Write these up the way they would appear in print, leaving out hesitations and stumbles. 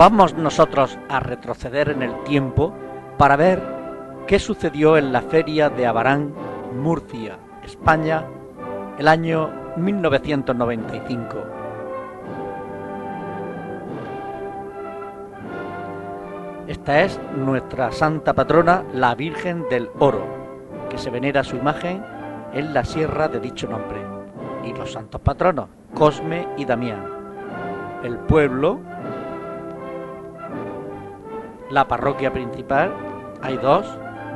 Vamos nosotros a retroceder en el tiempo para ver qué sucedió en la feria de Abarán, Murcia, España, el año 1995. Esta es nuestra santa patrona, la Virgen del Oro, que se venera su imagen en la sierra de dicho nombre, y los santos patronos, Cosme y Damián. El pueblo, la parroquia principal, hay dos,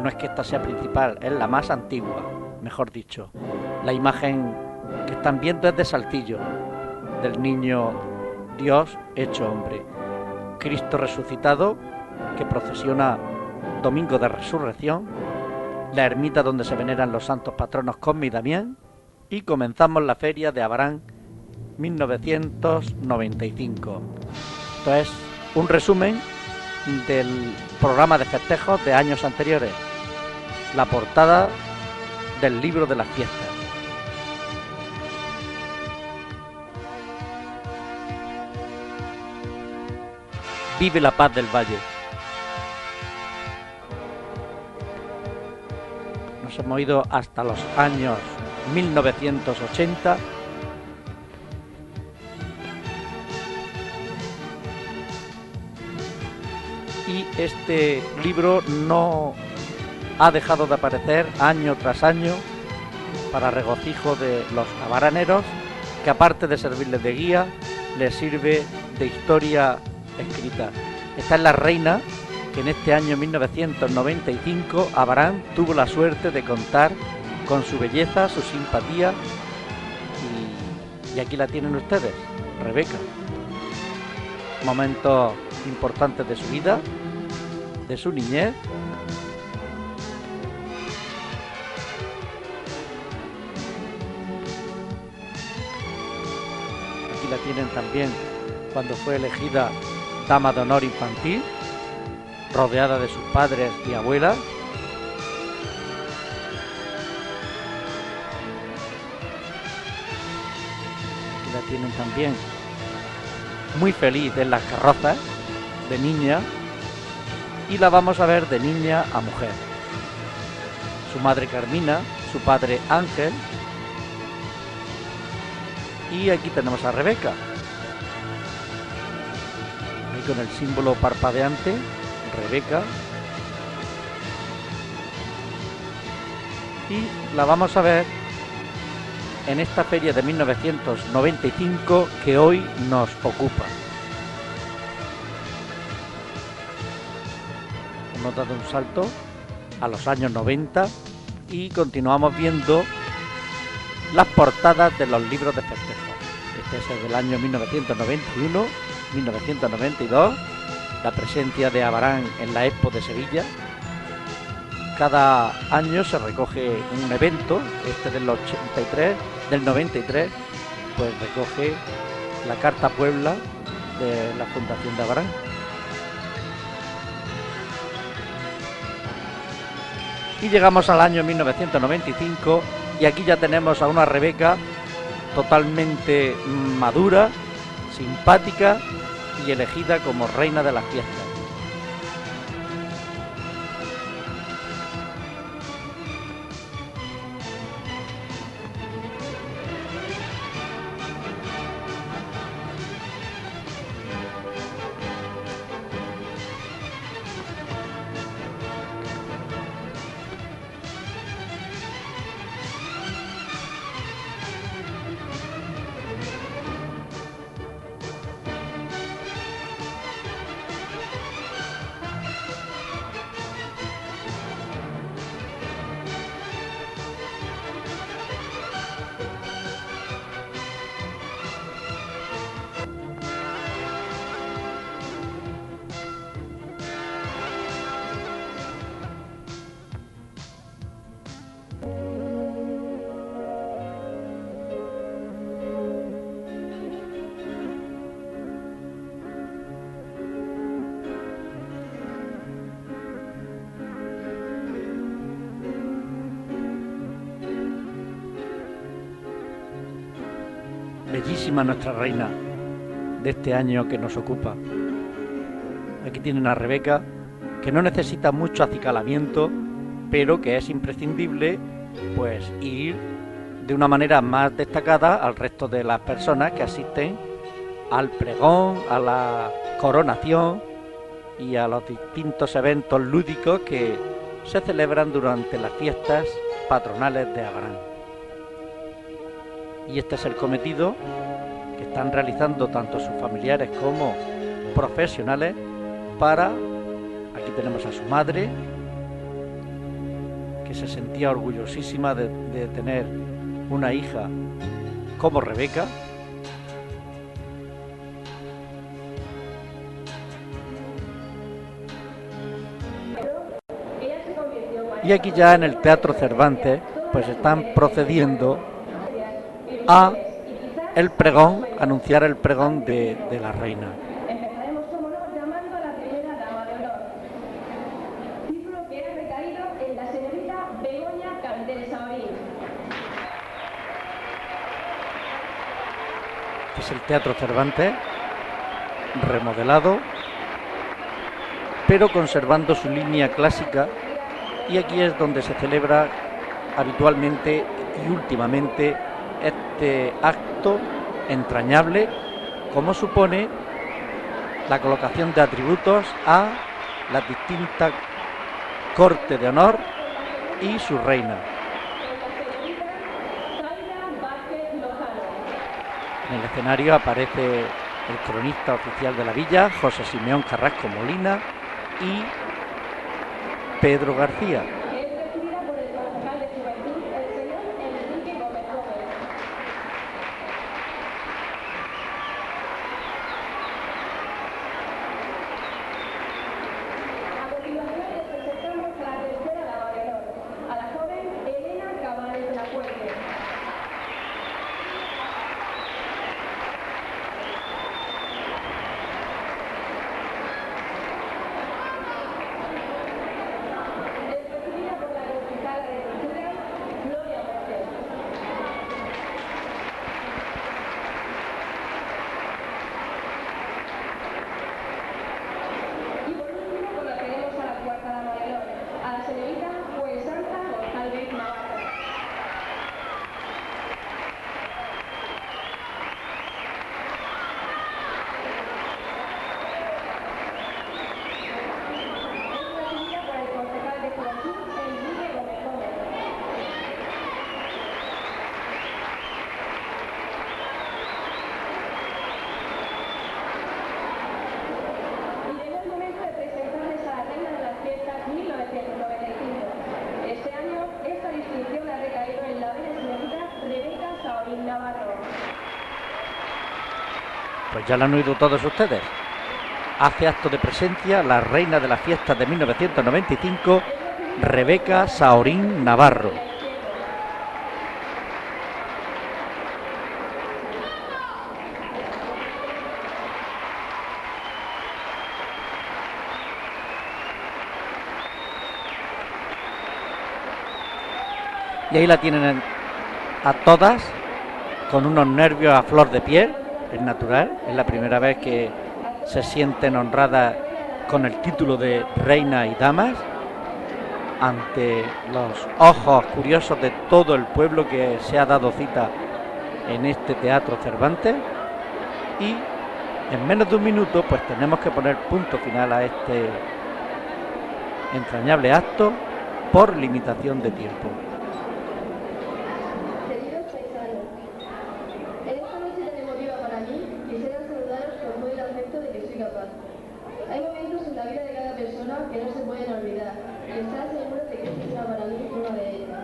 no es que esta sea principal, es la más antigua, mejor dicho. La imagen que están viendo es de Saltillo, del niño Dios hecho hombre, Cristo resucitado, que procesiona Domingo de Resurrección, la ermita donde se veneran los santos patronos Cosme y Damián, y comenzamos la feria de Abarán 1995. Esto es un resumen del programa de festejos de años anteriores, la portada del libro de las fiestas. Vive la paz del valle. Nos hemos ido hasta los años 1980. Y este libro no ha dejado de aparecer año tras año para regocijo de los abaraneros, que aparte de servirles de guía, les sirve de historia escrita. Esta es la reina que en este año 1995 Abarán tuvo la suerte de contar con su belleza, su simpatía, y aquí la tienen ustedes, Rebeca. Momentos importantes de su vida, de su niñez. Aquí la tienen también cuando fue elegida dama de honor infantil, rodeada de sus padres y abuelas. Aquí la tienen también muy feliz en las carrozas de niña, y la vamos a ver de niña a mujer. Su madre Carmina, su padre Ángel, y aquí tenemos a Rebeca, ahí con el símbolo parpadeante, Rebeca, y la vamos a ver en esta feria de 1995 que hoy nos ocupa. Hemos dado un salto a los años 90 y continuamos viendo las portadas de los libros de festejos. Este es el del año 1991, 1992, la presencia de Abarán en la Expo de Sevilla. Cada año se recoge un evento, este del 93, pues recoge la Carta Puebla de la Fundación de Abarán. Y llegamos al año 1995 y aquí ya tenemos a una Rebeca totalmente madura, simpática y elegida como reina de las fiestas. Bellísima nuestra reina de este año que nos ocupa. Aquí tienen a Rebeca, que no necesita mucho acicalamiento, pero que es imprescindible pues ir de una manera más destacada al resto de las personas que asisten al pregón, a la coronación y a los distintos eventos lúdicos que se celebran durante las fiestas patronales de Abarán. Y este es el cometido que están realizando tanto sus familiares como profesionales para... Aquí tenemos a su madre, que se sentía orgullosísima de tener una hija como Rebeca. Y aquí ya en el Teatro Cervantes pues están procediendo a el pregón, anunciar el pregón de la reina. Empezaremos, como no, llamando a la primera dama de honor. Título que ha recaído en la señorita Begoña Candel Saorín. Este es el Teatro Cervantes, remodelado, pero conservando su línea clásica, y aquí es donde se celebra habitualmente y últimamente este acto entrañable, como supone la colocación de atributos a las distintas cortes de honor y su reina. En el escenario aparece el cronista oficial de la villa, José Simeón Carrasco Molina, y Pedro García. Pues ya lo han oído todos ustedes. Hace acto de presencia la reina de las fiestas de 1995, Rebeca Saorín Navarro. Y ahí la tienen a todas con unos nervios a flor de piel. Es natural, es la primera vez que se sienten honradas con el título de reina y damas ante los ojos curiosos de todo el pueblo que se ha dado cita en este Teatro Cervantes. Y en menos de un minuto pues tenemos que poner punto final a este entrañable acto por limitación de tiempo. Hay momentos en la vida de cada persona que no se pueden olvidar, y estar seguro de que este será para mí uno de ellos.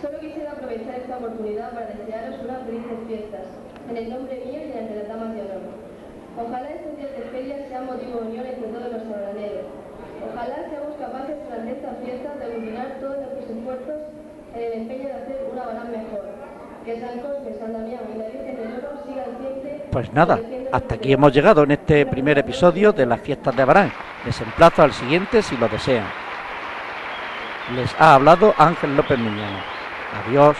Solo quisiera aprovechar esta oportunidad para desearos unas felices fiestas, en el nombre mío y entre las damas de honor. Ojalá estos días de feria sean motivo de unión entre todos los sabraneros. Ojalá seamos capaces durante estas fiestas de combinar todos nuestros esfuerzos en el empeño de hacer una Abarán mejor. Que San Cosme, San Damián y la Virgen del Oro sigan siempre... Pues nada, hasta aquí hemos llegado en este primer episodio de las fiestas de Abarán. Les emplazo al siguiente si lo desean. Les ha hablado Ángel López Miñano. Adiós.